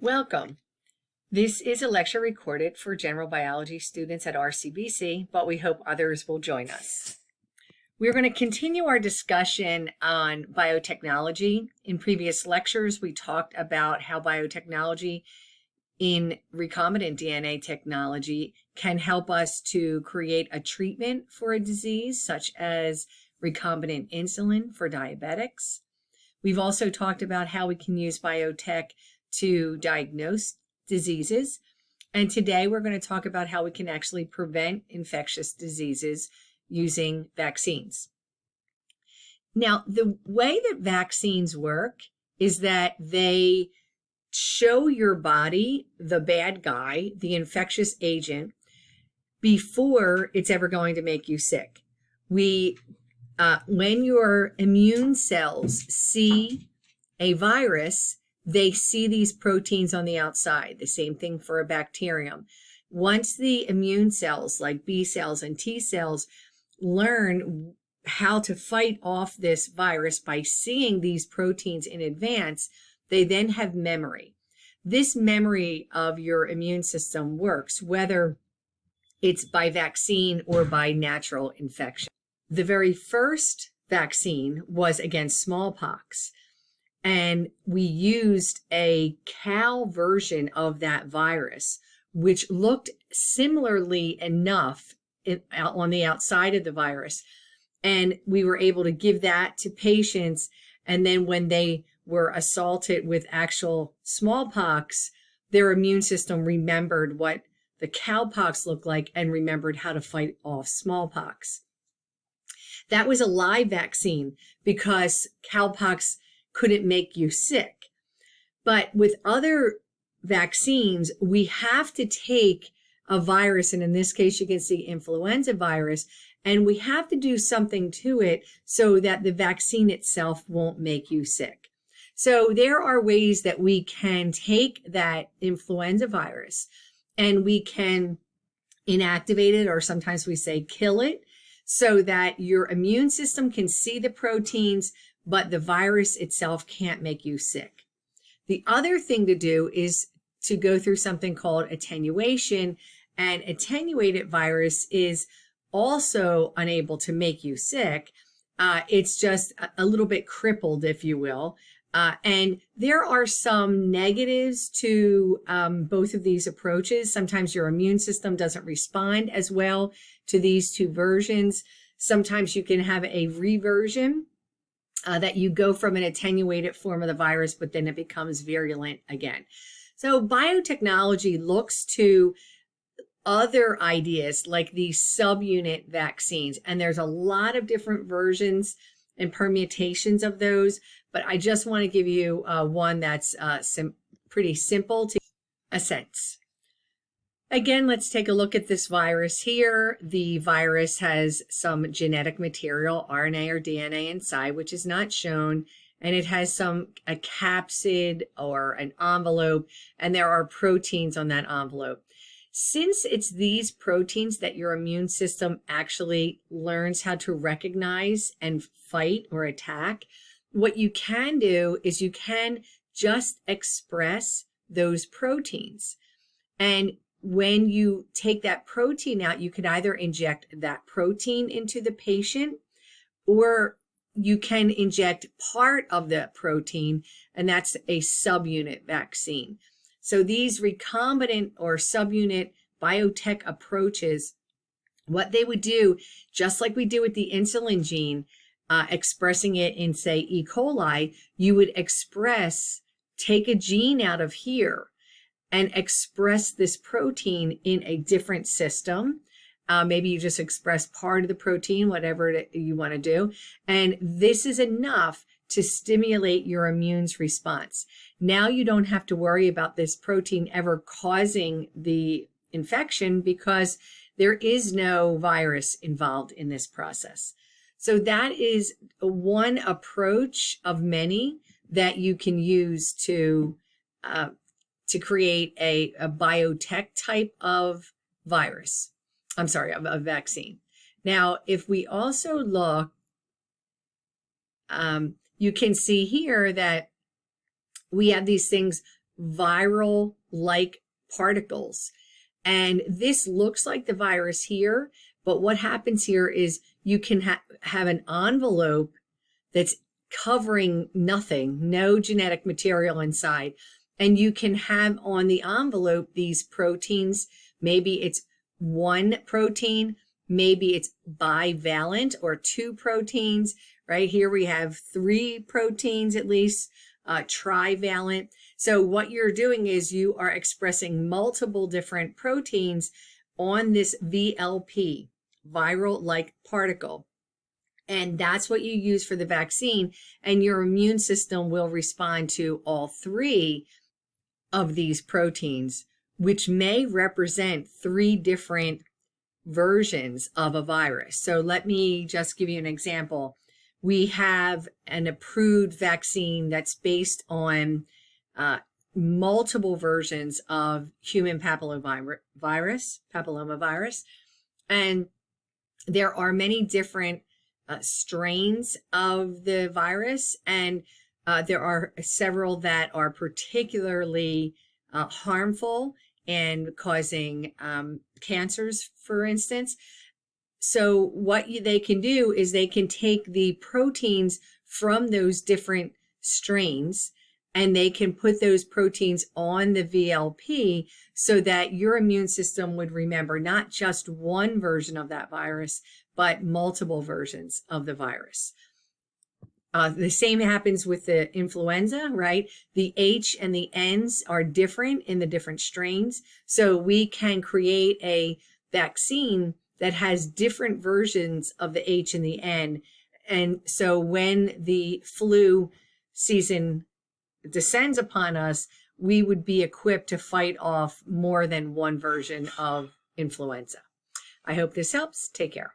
Welcome. This is a lecture recorded for general biology students at RCBC, but we hope others will join us. We're going to continue our discussion on biotechnology. In previous lectures, we talked about how biotechnology in recombinant DNA technology can help us to create a treatment for a disease, such as recombinant insulin for diabetics. We've also talked about how we can use biotech to diagnose diseases. And today we're going to talk about how we can actually prevent infectious diseases using vaccines. Now, the way that vaccines work is that they show your body the bad guy, the infectious agent, before it's ever going to make you sick. When your immune cells see a virus, they see these proteins on the outside. The same thing for a bacterium. Once the immune cells, like B cells and T cells, learn how to fight off this virus by seeing these proteins in advance, they then have memory. This memory of your immune system works whether it's by vaccine or by natural infection. The very first vaccine was against smallpox. And we used a cow version of that virus, which looked similarly enough on the outside of the virus. And we were able to give that to patients. And then when they were assaulted with actual smallpox, their immune system remembered what the cowpox looked like and remembered how to fight off smallpox. That was a live vaccine because cowpox couldn't make you sick. But with other vaccines, we have to take a virus, and in this case, you can see influenza virus, and we have to do something to it so that the vaccine itself won't make you sick. So there are ways that we can take that influenza virus and we can inactivate it, or sometimes we say kill it, so that your immune system can see the proteins, but the virus itself can't make you sick. The other thing to do is to go through something called attenuation, and attenuated virus is also unable to make you sick. It's just a little bit crippled, if you will. And there are some negatives to both of these approaches. Sometimes your immune system doesn't respond as well to these two versions. Sometimes you can have a reversion, that you go from an attenuated form of the virus, but then it becomes virulent again. So biotechnology looks to other ideas like these subunit vaccines, and there's a lot of different versions and permutations of those, but I just want to give you one that's pretty simple to a sense. Again, let's take a look at this virus here. The virus has some genetic material, RNA or DNA inside, which is not shown, and it has a capsid or an envelope, and there are proteins on that envelope. Since it's these proteins that your immune system actually learns how to recognize and fight or attack, what you can do is you can just express those proteins. And when you take that protein out, you can either inject that protein into the patient, or you can inject part of the protein, and that's a subunit vaccine. So these recombinant or subunit biotech approaches, what they would do, just like we do with the insulin gene, expressing it in, say, E. coli, you would take a gene out of here and express this protein in a different system. Maybe you just express part of the protein, whatever you want to do. And this is enough to stimulate your immune's response. Now you don't have to worry about this protein ever causing the infection because there is no virus involved in this process. So that is one approach of many that you can use to create a biotech type of virus. I'm sorry, a vaccine. Now, if we also look, you can see here that we have these things viral-like particles. And this looks like the virus here, but what happens here is you can have an envelope that's covering nothing, no genetic material inside. And you can have on the envelope these proteins. Maybe it's one protein, maybe it's bivalent or two proteins. Right here we have three proteins at least, trivalent. So what you're doing is you are expressing multiple different proteins on this VLP, viral-like particle. And that's what you use for the vaccine. And your immune system will respond to all three of these proteins, which may represent three different versions of a virus. So let me just give you an example. We have an approved vaccine that's based on multiple versions of human papillomavirus, and there are many different strains of the virus, and there are several that are particularly harmful and causing cancers, for instance. So what they can do is they can take the proteins from those different strains and they can put those proteins on the VLP so that your immune system would remember not just one version of that virus, but multiple versions of the virus. The same happens with the influenza, right? The H and the N's are different in the different strains. So we can create a vaccine that has different versions of the H and the N. And so when the flu season descends upon us, we would be equipped to fight off more than one version of influenza. I hope this helps. Take care.